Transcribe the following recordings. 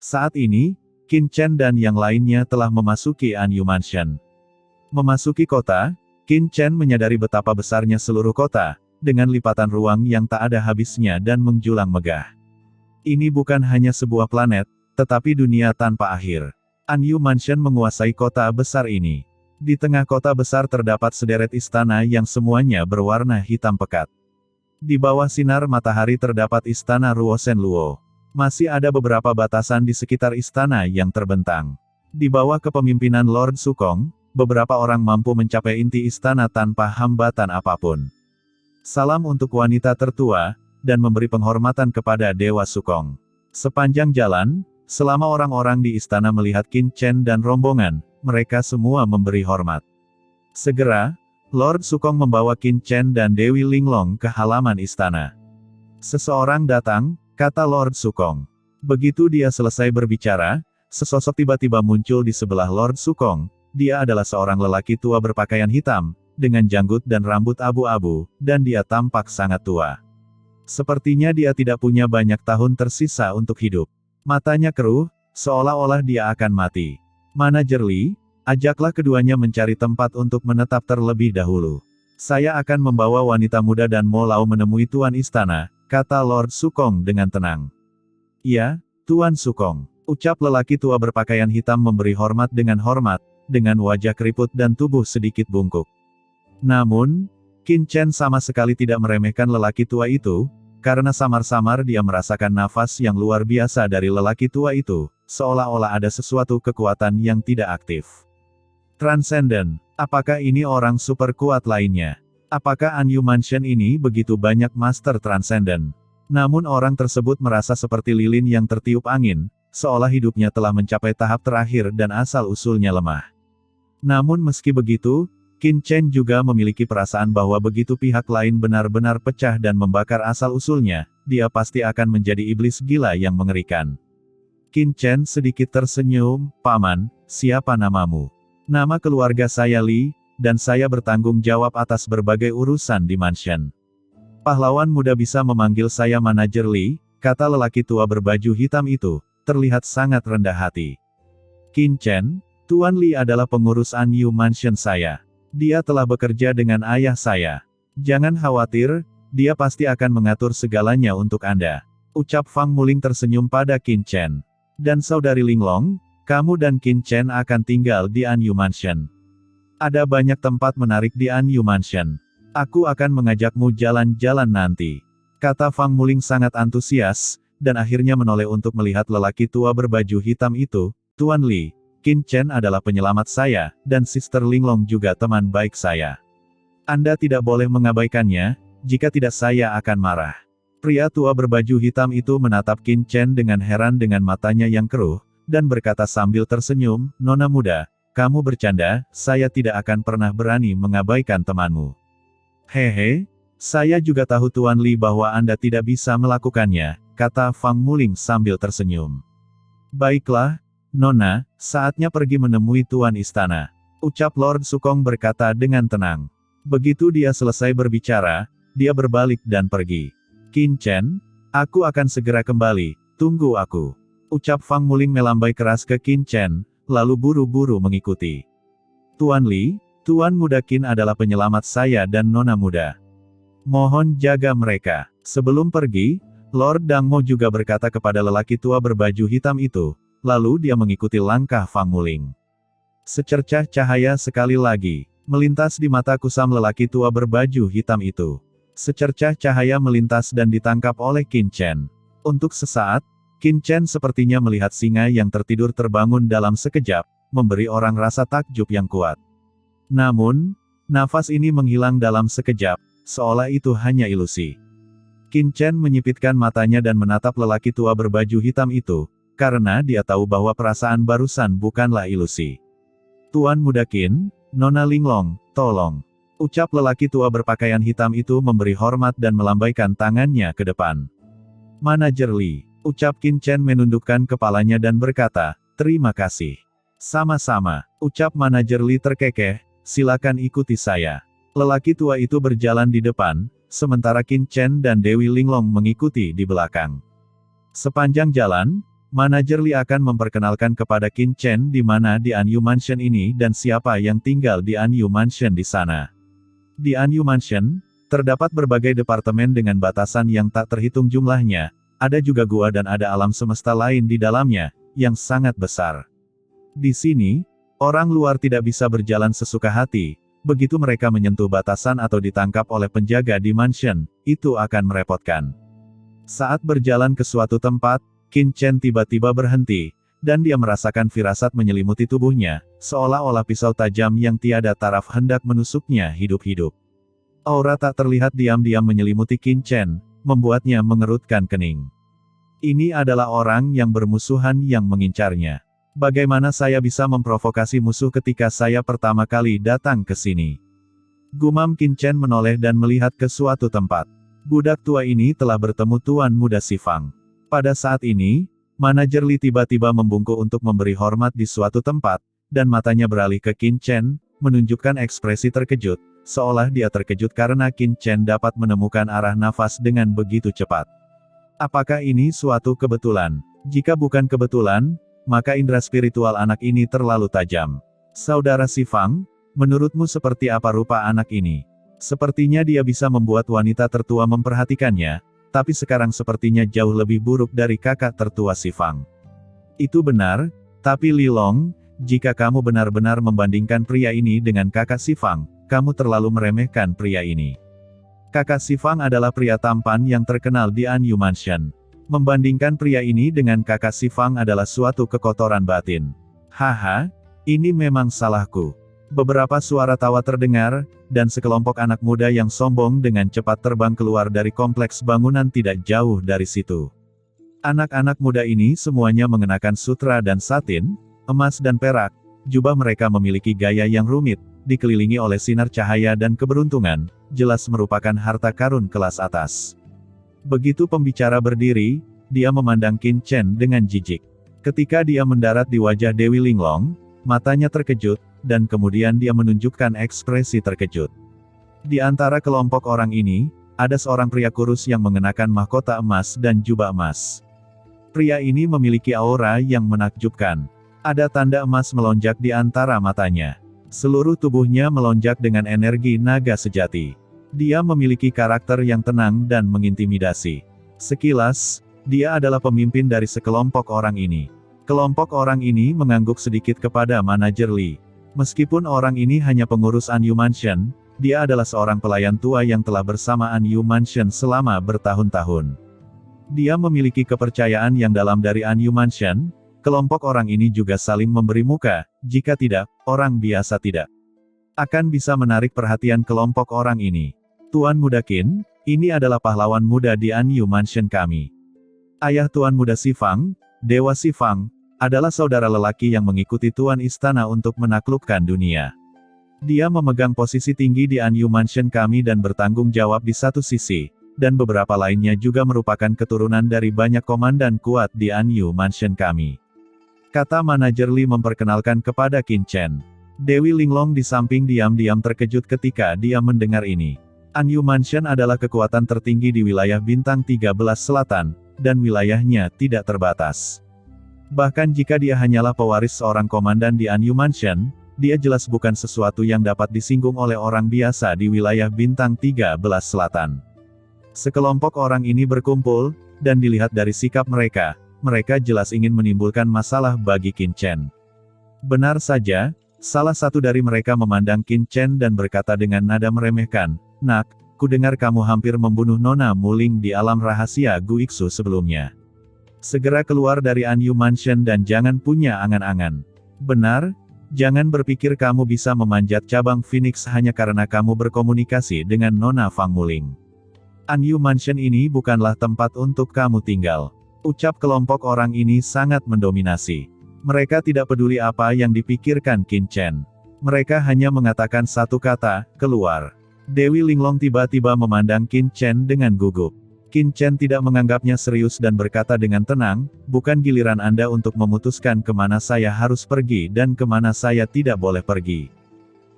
Saat ini, Qin Chen dan yang lainnya telah memasuki Anyu Mansion. Memasuki kota, Qin Chen menyadari betapa besarnya seluruh kota, dengan lipatan ruang yang tak ada habisnya dan menjulang megah. Ini bukan hanya sebuah planet, tetapi dunia tanpa akhir. Anyu Mansion menguasai kota besar ini. Di tengah kota besar terdapat sederet istana yang semuanya berwarna hitam pekat. Di bawah sinar matahari terdapat istana Ruosen Luo. Masih ada beberapa batasan di sekitar istana yang terbentang. Di bawah kepemimpinan Lord Sukong, beberapa orang mampu mencapai inti istana tanpa hambatan apapun. Salam untuk wanita tertua, dan memberi penghormatan kepada Dewa Sukong. Sepanjang jalan, selama orang-orang di istana melihat Qin Chen dan rombongan, mereka semua memberi hormat. Segera, Lord Sukong membawa Qin Chen dan Dewi Linglong ke halaman istana. Seseorang datang, kata Lord Sukong. Begitu dia selesai berbicara, sesosok tiba-tiba muncul di sebelah Lord Sukong. Dia adalah seorang lelaki tua berpakaian hitam, dengan janggut dan rambut abu-abu, dan dia tampak sangat tua. Sepertinya dia tidak punya banyak tahun tersisa untuk hidup. Matanya keruh, seolah-olah dia akan mati. Manajer Li, ajaklah keduanya mencari tempat untuk menetap terlebih dahulu. Saya akan membawa wanita muda dan Mo Lao menemui Tuan Istana, kata Lord Sukong dengan tenang. Ya, Tuan Sukong, ucap lelaki tua berpakaian hitam memberi hormat, dengan wajah keriput dan tubuh sedikit bungkuk. Namun, Qin Chen sama sekali tidak meremehkan lelaki tua itu, karena samar-samar dia merasakan nafas yang luar biasa dari lelaki tua itu, seolah-olah ada sesuatu kekuatan yang tidak aktif. Transcendent, apakah ini orang super kuat lainnya? Apakah Anyu Mansion ini begitu banyak Master Transcendent? Namun orang tersebut merasa seperti lilin yang tertiup angin, seolah hidupnya telah mencapai tahap terakhir dan asal-usulnya lemah. Namun meski begitu, Qin Chen juga memiliki perasaan bahwa begitu pihak lain benar-benar pecah dan membakar asal-usulnya, dia pasti akan menjadi iblis gila yang mengerikan. Qin Chen sedikit tersenyum, Paman, siapa namamu? Nama keluarga saya Li, dan saya bertanggung jawab atas berbagai urusan di mansion. Pahlawan muda bisa memanggil saya Manajer Li, kata lelaki tua berbaju hitam itu, terlihat sangat rendah hati. Qin Chen, Tuan Li adalah pengurus Anyu Mansion saya. Dia telah bekerja dengan ayah saya. Jangan khawatir, dia pasti akan mengatur segalanya untuk Anda. Ucap Fang Muling tersenyum pada Qin Chen. Dan saudari Linglong, kamu dan Qin Chen akan tinggal di Anyu Mansion. Ada banyak tempat menarik di Anyu Mansion. Aku akan mengajakmu jalan-jalan nanti. Kata Fang Muling sangat antusias, dan akhirnya menoleh untuk melihat lelaki tua berbaju hitam itu. Tuan Li, Qin Chen adalah penyelamat saya, dan Sister Linglong juga teman baik saya. Anda tidak boleh mengabaikannya, jika tidak saya akan marah. Pria tua berbaju hitam itu menatap Qin Chen dengan heran dengan matanya yang keruh, dan berkata sambil tersenyum, Nona muda, kamu bercanda, saya tidak akan pernah berani mengabaikan temanmu. Hehe, saya juga tahu Tuan Li bahwa Anda tidak bisa melakukannya, kata Fang Muling sambil tersenyum. Baiklah, Nona, saatnya pergi menemui Tuan Istana. Ucap Lord Sukong berkata dengan tenang. Begitu dia selesai berbicara, dia berbalik dan pergi. Qin Chen, aku akan segera kembali, tunggu aku. Ucap Fang Muling melambai keras ke Qin Chen, lalu buru-buru mengikuti. Tuan Li, Tuan Muda Qin adalah penyelamat saya dan Nona muda. Mohon jaga mereka. Sebelum pergi, Lord Dangmo juga berkata kepada lelaki tua berbaju hitam itu, lalu dia mengikuti langkah Fang Muling. Secercah cahaya sekali lagi, melintas di mata kusam lelaki tua berbaju hitam itu. Secercah cahaya melintas dan ditangkap oleh Qin Chen. Untuk sesaat, Qin Chen sepertinya melihat singa yang tertidur terbangun dalam sekejap, memberi orang rasa takjub yang kuat. Namun, nafas ini menghilang dalam sekejap, seolah itu hanya ilusi. Qin Chen menyipitkan matanya dan menatap lelaki tua berbaju hitam itu, karena dia tahu bahwa perasaan barusan bukanlah ilusi. Tuan Muda Qin, Nona Linglong, tolong. Ucap lelaki tua berpakaian hitam itu memberi hormat dan melambaikan tangannya ke depan. Manajer Li. Ucap Qin Chen menundukkan kepalanya dan berkata, terima kasih. Sama-sama, ucap Manajer Li terkekeh, silakan ikuti saya. Lelaki tua itu berjalan di depan, sementara Qin Chen dan Dewi Linglong mengikuti di belakang. Sepanjang jalan, Manajer Li akan memperkenalkan kepada Qin Chen di mana di Anyu Mansion ini dan siapa yang tinggal di Anyu Mansion di sana. Di Anyu Mansion, terdapat berbagai departemen dengan batasan yang tak terhitung jumlahnya, ada juga gua dan ada alam semesta lain di dalamnya, yang sangat besar. Di sini, orang luar tidak bisa berjalan sesuka hati, begitu mereka menyentuh batasan atau ditangkap oleh penjaga di mansion, itu akan merepotkan. Saat berjalan ke suatu tempat, Qin Chen tiba-tiba berhenti, dan dia merasakan firasat menyelimuti tubuhnya, seolah-olah pisau tajam yang tiada taraf hendak menusuknya hidup-hidup. Aura tak terlihat diam-diam menyelimuti Qin Chen, membuatnya mengerutkan kening. Ini adalah orang yang bermusuhan yang mengincarnya. Bagaimana saya bisa memprovokasi musuh ketika saya pertama kali datang ke sini? Gumam Qin Chen menoleh dan melihat ke suatu tempat. Budak tua ini telah bertemu Tuan Muda Xifang. Pada saat ini, manajer Li tiba-tiba membungkuk untuk memberi hormat di suatu tempat, dan matanya beralih ke Qin Chen, menunjukkan ekspresi terkejut, seolah dia terkejut karena Qin Chen dapat menemukan arah nafas dengan begitu cepat. Apakah ini suatu kebetulan? Jika bukan kebetulan, maka indera spiritual anak ini terlalu tajam. Saudara Xifang, menurutmu seperti apa rupa anak ini? Sepertinya dia bisa membuat wanita tertua memperhatikannya, tapi sekarang sepertinya jauh lebih buruk dari kakak tertua Xifang. Itu benar, tapi Li Long, jika kamu benar-benar membandingkan pria ini dengan kakak Xifang, kamu terlalu meremehkan pria ini. Kakak Xifang adalah pria tampan yang terkenal di Anyu Mansion. Membandingkan pria ini dengan kakak Xifang adalah suatu kekotoran batin. Haha, ini memang salahku. Beberapa suara tawa terdengar, dan sekelompok anak muda yang sombong dengan cepat terbang keluar dari kompleks bangunan tidak jauh dari situ. Anak-anak muda ini semuanya mengenakan sutra dan satin, emas dan perak, jubah mereka memiliki gaya yang rumit, dikelilingi oleh sinar cahaya dan keberuntungan, jelas merupakan harta karun kelas atas. Begitu pembicara berdiri, dia memandang Qin Chen dengan jijik. Ketika dia mendarat di wajah Dewi Linglong, matanya terkejut, dan kemudian dia menunjukkan ekspresi terkejut. Di antara kelompok orang ini, ada seorang pria kurus yang mengenakan mahkota emas dan jubah emas. Pria ini memiliki aura yang menakjubkan. Ada tanda emas melonjak di antara matanya. Seluruh tubuhnya melonjak dengan energi naga sejati. Dia memiliki karakter yang tenang dan mengintimidasi. Sekilas, dia adalah pemimpin dari sekelompok orang ini. Kelompok orang ini mengangguk sedikit kepada manajer Li. Meskipun orang ini hanya pengurus Anyu Mansion, dia adalah seorang pelayan tua yang telah bersama Anyu Mansion selama bertahun-tahun. Dia memiliki kepercayaan yang dalam dari Anyu Mansion. Kelompok orang ini juga saling memberi muka, jika tidak, orang biasa tidak akan bisa menarik perhatian kelompok orang ini. Tuan Muda Qin, ini adalah pahlawan muda di Anyu Mansion kami. Ayah Tuan Muda Xifang, Dewa Xifang, adalah saudara lelaki yang mengikuti Tuan Istana untuk menaklukkan dunia. Dia memegang posisi tinggi di Anyu Mansion kami dan bertanggung jawab di satu sisi, dan beberapa lainnya juga merupakan keturunan dari banyak komandan kuat di Anyu Mansion kami. Kata manajer Li memperkenalkan kepada Qin Chen. Dewi Linglong di samping diam-diam terkejut ketika dia mendengar ini. Anyu Mansion adalah kekuatan tertinggi di wilayah Bintang 13 Selatan, dan wilayahnya tidak terbatas. Bahkan jika dia hanyalah pewaris seorang komandan di Anyu Mansion, dia jelas bukan sesuatu yang dapat disinggung oleh orang biasa di wilayah Bintang 13 Selatan. Sekelompok orang ini berkumpul, dan dilihat dari sikap mereka, mereka jelas ingin menimbulkan masalah bagi Qin Chen. Benar saja, salah satu dari mereka memandang Qin Chen dan berkata dengan nada meremehkan, "Nak, kudengar kamu hampir membunuh Nona Muling di alam rahasia Guiksu sebelumnya. Segera keluar dari Anyu Mansion dan jangan punya angan-angan. Benar, jangan berpikir kamu bisa memanjat cabang Phoenix hanya karena kamu berkomunikasi dengan Nona Fang Muling. Anyu Mansion ini bukanlah tempat untuk kamu tinggal." Ucap kelompok orang ini sangat mendominasi. Mereka tidak peduli apa yang dipikirkan Qin Chen. Mereka hanya mengatakan satu kata, "Keluar." Dewi Linglong tiba-tiba memandang Qin Chen dengan gugup. Qin Chen tidak menganggapnya serius dan berkata dengan tenang, "Bukan giliran Anda untuk memutuskan kemana saya harus pergi dan kemana saya tidak boleh pergi.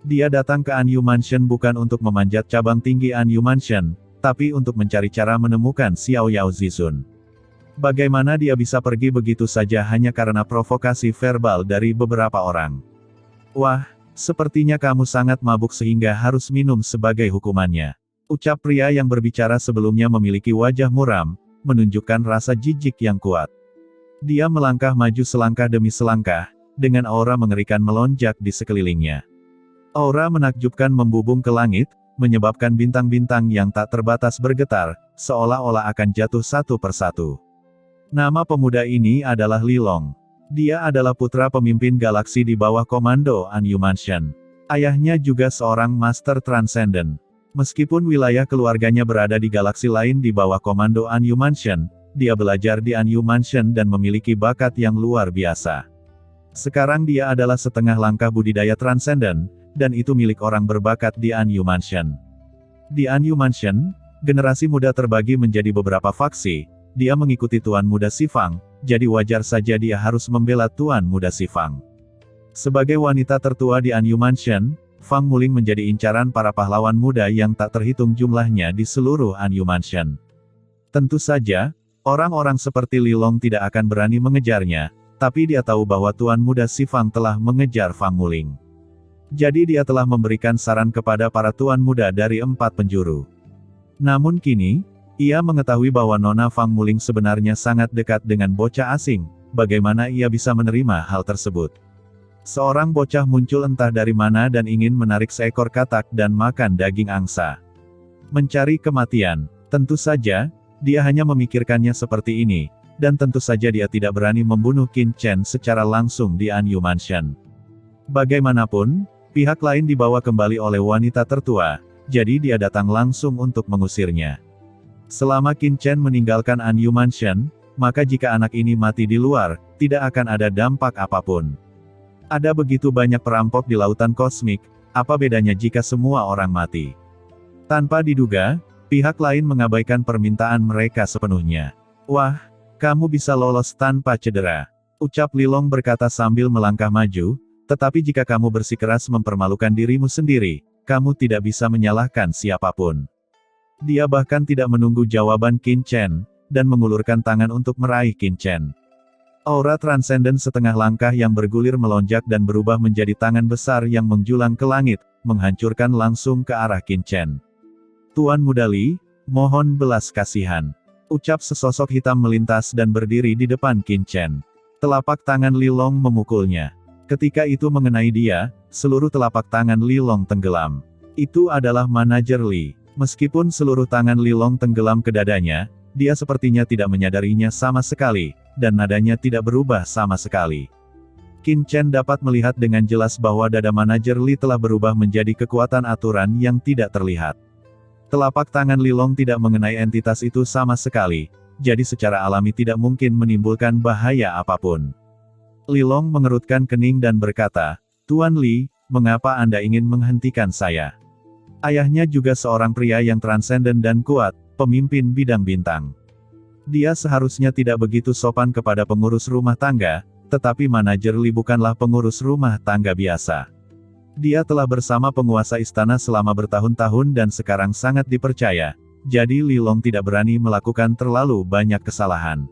Dia datang ke Anyu Mansion bukan untuk memanjat cabang tinggi Anyu Mansion, tapi untuk mencari cara menemukan Xiao Yao Zizun." Bagaimana dia bisa pergi begitu saja hanya karena provokasi verbal dari beberapa orang? Wah, sepertinya kamu sangat mabuk sehingga harus minum sebagai hukumannya. Ucap pria yang berbicara sebelumnya memiliki wajah muram, menunjukkan rasa jijik yang kuat. Dia melangkah maju selangkah demi selangkah, dengan aura mengerikan melonjak di sekelilingnya. Aura menakjubkan membubung ke langit, menyebabkan bintang-bintang yang tak terbatas bergetar, seolah-olah akan jatuh satu persatu. Nama pemuda ini adalah Li Long. Dia adalah putra pemimpin galaksi di bawah komando Anyu Mansion. Ayahnya juga seorang Master Transcendent. Meskipun wilayah keluarganya berada di galaksi lain di bawah komando Anyu Mansion, dia belajar di Anyu Mansion dan memiliki bakat yang luar biasa. Sekarang dia adalah setengah langkah budidaya Transcendent, dan itu milik orang berbakat di Anyu Mansion. Di Anyu Mansion, generasi muda terbagi menjadi beberapa faksi. Dia mengikuti Tuan Muda Xifang, jadi wajar saja dia harus membela Tuan Muda Xifang. Sebagai wanita tertua di Anyu Mansion, Fang Muling menjadi incaran para pahlawan muda yang tak terhitung jumlahnya di seluruh Anyu Mansion. Tentu saja, orang-orang seperti Li Long tidak akan berani mengejarnya, tapi dia tahu bahwa Tuan Muda Xifang telah mengejar Fang Muling. Jadi dia telah memberikan saran kepada para Tuan Muda dari 4 penjuru. Namun kini, ia mengetahui bahwa Nona Fang Muling sebenarnya sangat dekat dengan bocah asing. Bagaimana ia bisa menerima hal tersebut? Seorang bocah muncul entah dari mana dan ingin menarik seekor katak dan makan daging angsa. Mencari kematian. Tentu saja, dia hanya memikirkannya seperti ini, dan tentu saja dia tidak berani membunuh Qin Chen secara langsung di Anyu Mansion. Bagaimanapun, pihak lain dibawa kembali oleh wanita tertua, jadi dia datang langsung untuk mengusirnya. Selama Qin Chen meninggalkan Anyu Mansion, maka jika anak ini mati di luar, tidak akan ada dampak apapun. Ada begitu banyak perampok di lautan kosmik, apa bedanya jika semua orang mati? Tanpa diduga, pihak lain mengabaikan permintaan mereka sepenuhnya. Wah, kamu bisa lolos tanpa cedera. Ucap Li Long berkata sambil melangkah maju, tetapi jika kamu bersikeras mempermalukan dirimu sendiri, kamu tidak bisa menyalahkan siapapun. Dia bahkan tidak menunggu jawaban Qin Chen, dan mengulurkan tangan untuk meraih Qin Chen. Aura transenden setengah langkah yang bergulir melonjak dan berubah menjadi tangan besar yang menjulang ke langit, menghancurkan langsung ke arah Qin Chen. Tuan Muda Li, mohon belas kasihan. Ucap sesosok hitam melintas dan berdiri di depan Qin Chen. Telapak tangan Li Long memukulnya. Ketika itu mengenai dia, seluruh telapak tangan Li Long tenggelam. Itu adalah manajer Li. Meskipun seluruh tangan Li Long tenggelam ke dadanya, dia sepertinya tidak menyadarinya sama sekali, dan nadanya tidak berubah sama sekali. Qin Chen dapat melihat dengan jelas bahwa dada manajer Li telah berubah menjadi kekuatan aturan yang tidak terlihat. Telapak tangan Li Long tidak mengenai entitas itu sama sekali, jadi secara alami tidak mungkin menimbulkan bahaya apapun. Li Long mengerutkan kening dan berkata, Tuan Li, mengapa Anda ingin menghentikan saya? Ayahnya juga seorang pria yang transenden dan kuat, pemimpin bidang bintang. Dia seharusnya tidak begitu sopan kepada pengurus rumah tangga, tetapi manajer Li bukanlah pengurus rumah tangga biasa. Dia telah bersama penguasa istana selama bertahun-tahun dan sekarang sangat dipercaya, jadi Li Long tidak berani melakukan terlalu banyak kesalahan.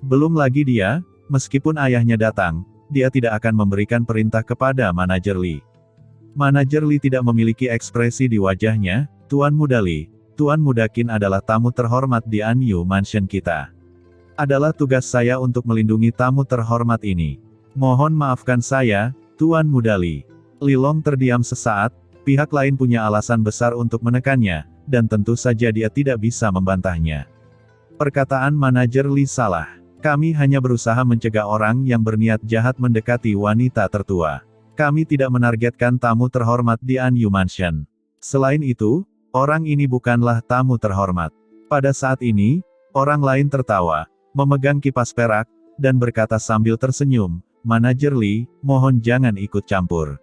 Belum lagi dia, meskipun ayahnya datang, dia tidak akan memberikan perintah kepada manajer Li. Manajer Li tidak memiliki ekspresi di wajahnya. Tuan Muda Li, Tuan Muda Qin adalah tamu terhormat di Anyu Mansion kita. Adalah tugas saya untuk melindungi tamu terhormat ini. Mohon maafkan saya, Tuan Muda Li. Li Long terdiam sesaat, pihak lain punya alasan besar untuk menekannya, dan tentu saja dia tidak bisa membantahnya. Perkataan manajer Li salah. Kami hanya berusaha mencegah orang yang berniat jahat mendekati wanita tertua. Kami tidak menargetkan tamu terhormat di Anyu Mansion. Selain itu, orang ini bukanlah tamu terhormat. Pada saat ini, orang lain tertawa, memegang kipas perak, dan berkata sambil tersenyum, Manajer Li, mohon jangan ikut campur.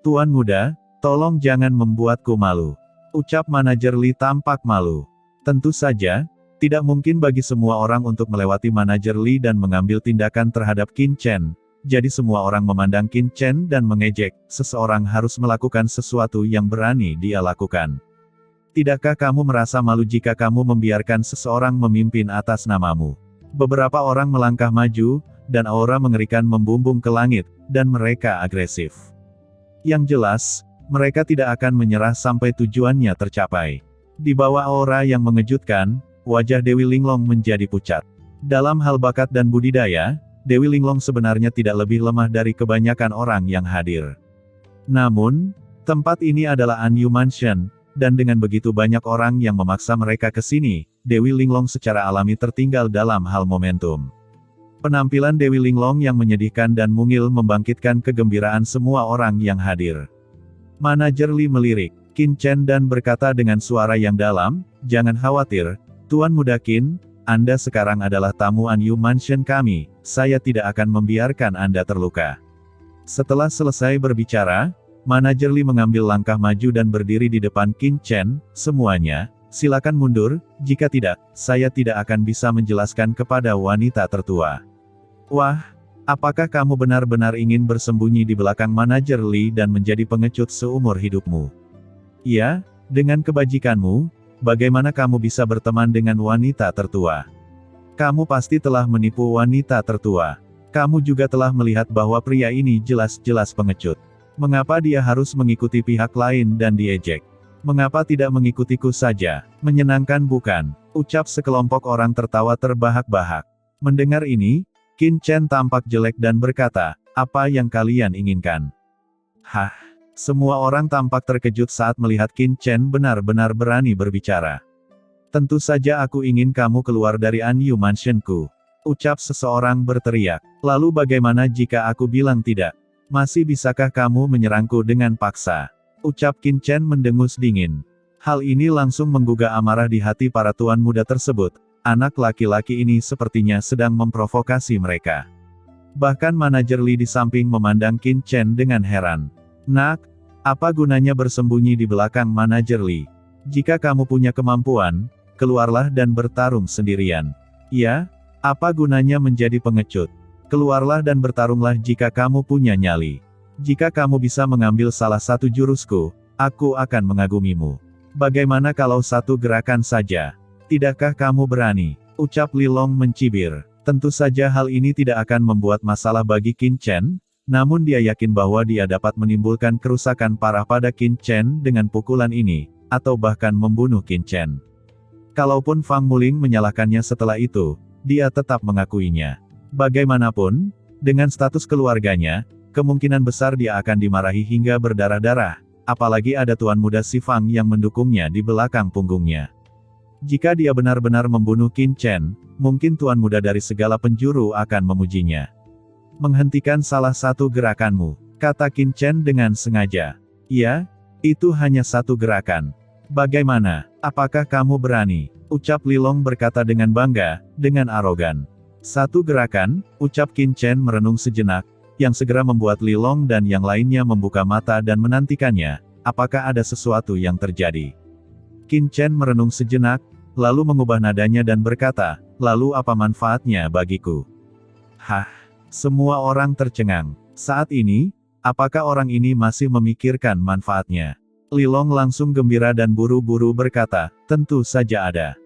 Tuan Muda, tolong jangan membuatku malu. Ucap manajer Li tampak malu. Tentu saja, tidak mungkin bagi semua orang untuk melewati manajer Li dan mengambil tindakan terhadap Qin Chen. Jadi semua orang memandang Qin Chen dan mengejek, seseorang harus melakukan sesuatu yang berani dia lakukan. Tidakkah kamu merasa malu jika kamu membiarkan seseorang memimpin atas namamu? Beberapa orang melangkah maju, dan aura mengerikan membumbung ke langit, dan mereka agresif. Yang jelas, mereka tidak akan menyerah sampai tujuannya tercapai. Di bawah aura yang mengejutkan, wajah Dewi Linglong menjadi pucat. Dalam hal bakat dan budidaya, Dewi Linglong sebenarnya tidak lebih lemah dari kebanyakan orang yang hadir. Namun, tempat ini adalah Anyu Mansion, dan dengan begitu banyak orang yang memaksa mereka ke sini, Dewi Linglong secara alami tertinggal dalam hal momentum. Penampilan Dewi Linglong yang menyedihkan dan mungil membangkitkan kegembiraan semua orang yang hadir. Manajer Li melirik Qin Chen dan berkata dengan suara yang dalam, "Jangan khawatir, Tuan Muda Qin, Anda sekarang adalah tamu Anyu Mansion kami, saya tidak akan membiarkan Anda terluka." Setelah selesai berbicara, Manajer Li mengambil langkah maju dan berdiri di depan Qin Chen. "Semuanya, silakan mundur, jika tidak, saya tidak akan bisa menjelaskan kepada wanita tertua." "Wah, apakah kamu benar-benar ingin bersembunyi di belakang Manajer Li dan menjadi pengecut seumur hidupmu? Ya, dengan kebajikanmu, bagaimana kamu bisa berteman dengan wanita tertua? Kamu pasti telah menipu wanita tertua. Kamu juga telah melihat bahwa pria ini jelas-jelas pengecut. Mengapa dia harus mengikuti pihak lain dan diejek? Mengapa tidak mengikutiku saja? Menyenangkan bukan?" Ucap sekelompok orang tertawa terbahak-bahak. Mendengar ini, Qin Chen tampak jelek dan berkata, "Apa yang kalian inginkan?" Hah? Semua orang tampak terkejut saat melihat Qin Chen benar-benar berani berbicara. "Tentu saja aku ingin kamu keluar dari Anyu Mansionku," ucap seseorang berteriak. "Lalu bagaimana jika aku bilang tidak? Masih bisakah kamu menyerangku dengan paksa?" Ucap Qin Chen mendengus dingin. Hal ini langsung menggugah amarah di hati para tuan muda tersebut. Anak laki-laki ini sepertinya sedang memprovokasi mereka. Bahkan Manajer Li di samping memandang Qin Chen dengan heran. "Nak, apa gunanya bersembunyi di belakang Manajer Li? Jika kamu punya kemampuan, keluarlah dan bertarung sendirian. Ya, apa gunanya menjadi pengecut? Keluarlah dan bertarunglah jika kamu punya nyali. Jika kamu bisa mengambil salah satu jurusku, aku akan mengagumimu. Bagaimana kalau satu gerakan saja? Tidakkah kamu berani?" Ucap Li Long mencibir. Tentu saja hal ini tidak akan membuat masalah bagi Qin Chen, namun dia yakin bahwa dia dapat menimbulkan kerusakan parah pada Qin Chen dengan pukulan ini, atau bahkan membunuh Qin Chen. Kalaupun Fang Muling menyalahkannya setelah itu, dia tetap mengakuinya. Bagaimanapun, dengan status keluarganya, kemungkinan besar dia akan dimarahi hingga berdarah-darah, apalagi ada tuan muda si Fang yang mendukungnya di belakang punggungnya. Jika dia benar-benar membunuh Qin Chen, mungkin tuan muda dari segala penjuru akan memujinya. "Menghentikan salah satu gerakanmu," kata Qin Chen dengan sengaja. "Ya, itu hanya satu gerakan. Bagaimana, apakah kamu berani?" Ucap Li Long berkata dengan bangga, dengan arogan. "Satu gerakan," ucap Qin Chen merenung sejenak, yang segera membuat Li Long dan yang lainnya membuka mata dan menantikannya. Apakah ada sesuatu yang terjadi? Qin Chen merenung sejenak, lalu mengubah nadanya dan berkata, "Lalu apa manfaatnya bagiku?" Hah? Semua orang tercengang. Saat ini, apakah orang ini masih memikirkan manfaatnya? Li Long langsung gembira dan buru-buru berkata, "Tentu saja ada.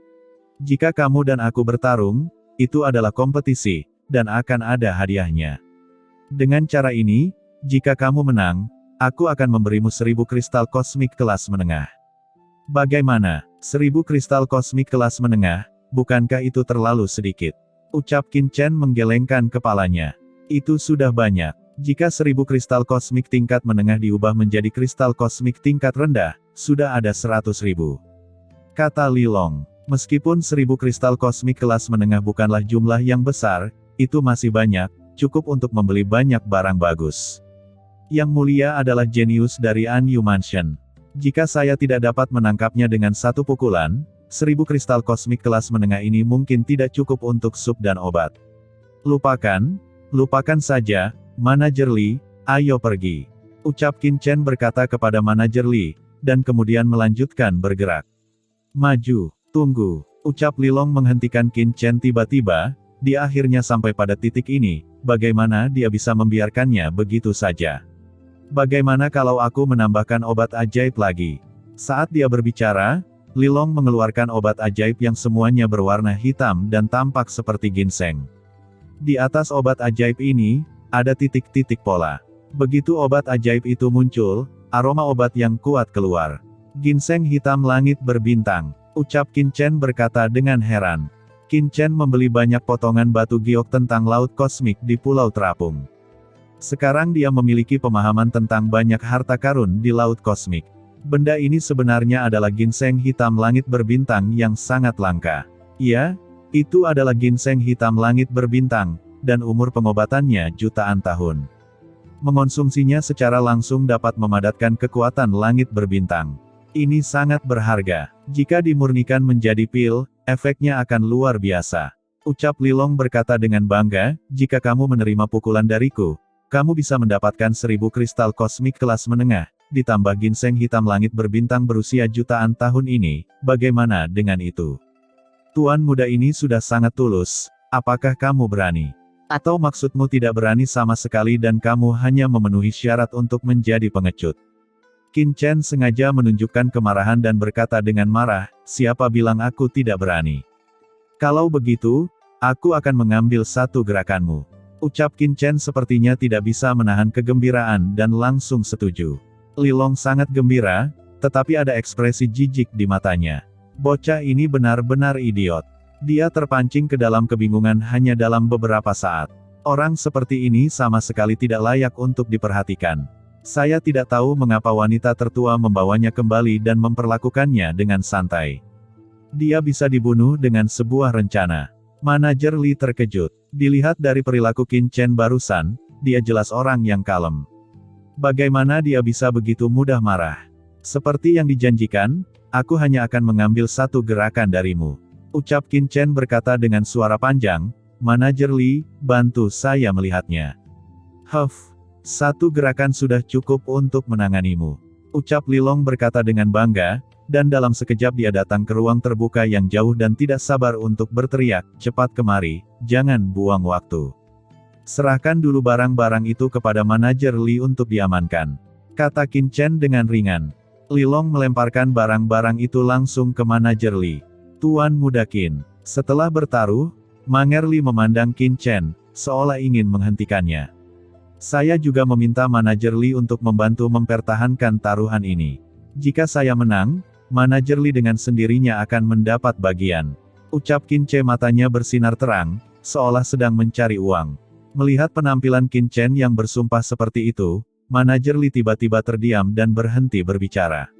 Jika kamu dan aku bertarung, itu adalah kompetisi, dan akan ada hadiahnya. Dengan cara ini, jika kamu menang, aku akan memberimu 1000 kristal kosmik kelas menengah." "Bagaimana? 1000 kristal kosmik kelas menengah, bukankah itu terlalu sedikit?" Ucap Qin Chen menggelengkan kepalanya. "Itu sudah banyak. Jika 1000 kristal kosmik tingkat menengah diubah menjadi kristal kosmik tingkat rendah, sudah ada 100.000. Kata Li Long. "Meskipun 1000 kristal kosmik kelas menengah bukanlah jumlah yang besar, itu masih banyak, cukup untuk membeli banyak barang bagus. Yang mulia adalah jenius dari Anyu Mansion. Jika saya tidak dapat menangkapnya dengan satu pukulan, 1000 kristal kosmik kelas menengah ini mungkin tidak cukup untuk sup dan obat. Lupakan saja, Manajer Li, ayo pergi." Ucap Qin Chen berkata kepada Manajer Li, dan kemudian melanjutkan bergerak. "Maju, tunggu." Ucap Li Long menghentikan Qin Chen tiba-tiba, dia akhirnya sampai pada titik ini, bagaimana dia bisa membiarkannya begitu saja? "Bagaimana kalau aku menambahkan obat ajaib lagi?" Saat dia berbicara, Lilong mengeluarkan obat ajaib yang semuanya berwarna hitam dan tampak seperti ginseng. Di atas obat ajaib ini, ada titik-titik pola. Begitu obat ajaib itu muncul, aroma obat yang kuat keluar. Ginseng hitam langit berbintang, ucap Qin Chen berkata dengan heran. Qin Chen membeli banyak potongan batu giok tentang laut kosmik di Pulau Terapung. Sekarang dia memiliki pemahaman tentang banyak harta karun di laut kosmik. Benda ini sebenarnya adalah ginseng hitam langit berbintang yang sangat langka. Iya, itu adalah ginseng hitam langit berbintang, dan umur pengobatannya jutaan tahun. Mengonsumsinya secara langsung dapat memadatkan kekuatan langit berbintang. Ini sangat berharga. Jika dimurnikan menjadi pil, efeknya akan luar biasa. Ucap Lilong berkata dengan bangga, jika kamu menerima pukulan dariku, kamu bisa mendapatkan 1000 kristal kosmik kelas menengah, ditambah ginseng hitam langit berbintang berusia jutaan tahun ini, bagaimana dengan itu? Tuan muda ini sudah sangat tulus, apakah kamu berani? Atau maksudmu tidak berani sama sekali dan kamu hanya memenuhi syarat untuk menjadi pengecut? Qin Chen sengaja menunjukkan kemarahan dan berkata dengan marah, siapa bilang aku tidak berani? Kalau begitu, aku akan mengambil satu gerakanmu. Ucap Qin Chen sepertinya tidak bisa menahan kegembiraan dan langsung setuju. Lilong sangat gembira, tetapi ada ekspresi jijik di matanya. Bocah ini benar-benar idiot. Dia terpancing ke dalam kebingungan hanya dalam beberapa saat. Orang seperti ini sama sekali tidak layak untuk diperhatikan. Saya tidak tahu mengapa wanita tertua membawanya kembali dan memperlakukannya dengan santai. Dia bisa dibunuh dengan sebuah rencana. Manajer Li terkejut. Dilihat dari perilaku Qin Chen barusan, dia jelas orang yang kalem. Bagaimana dia bisa begitu mudah marah? Seperti yang dijanjikan, aku hanya akan mengambil satu gerakan darimu. Ucap Qin Chen berkata dengan suara panjang, Manajer Li, bantu saya melihatnya. Huff, satu gerakan sudah cukup untuk menanganimu. Ucap Lilong berkata dengan bangga, dan dalam sekejap dia datang ke ruang terbuka yang jauh dan tidak sabar untuk berteriak, cepat kemari, jangan buang waktu. Serahkan dulu barang-barang itu kepada manajer Li untuk diamankan. Kata Qin Chen dengan ringan. Lilong melemparkan barang-barang itu langsung ke manajer Li. Tuan muda Qin. Setelah bertaruh, Manger Li memandang Qin Chen, seolah ingin menghentikannya. Saya juga meminta manajer Li untuk membantu mempertahankan taruhan ini. Jika saya menang, manajer Li dengan sendirinya akan mendapat bagian. Ucap Qin Chen matanya bersinar terang, seolah sedang mencari uang. Melihat penampilan Qin Chen yang bersumpah seperti itu, manajer Li tiba-tiba terdiam dan berhenti berbicara.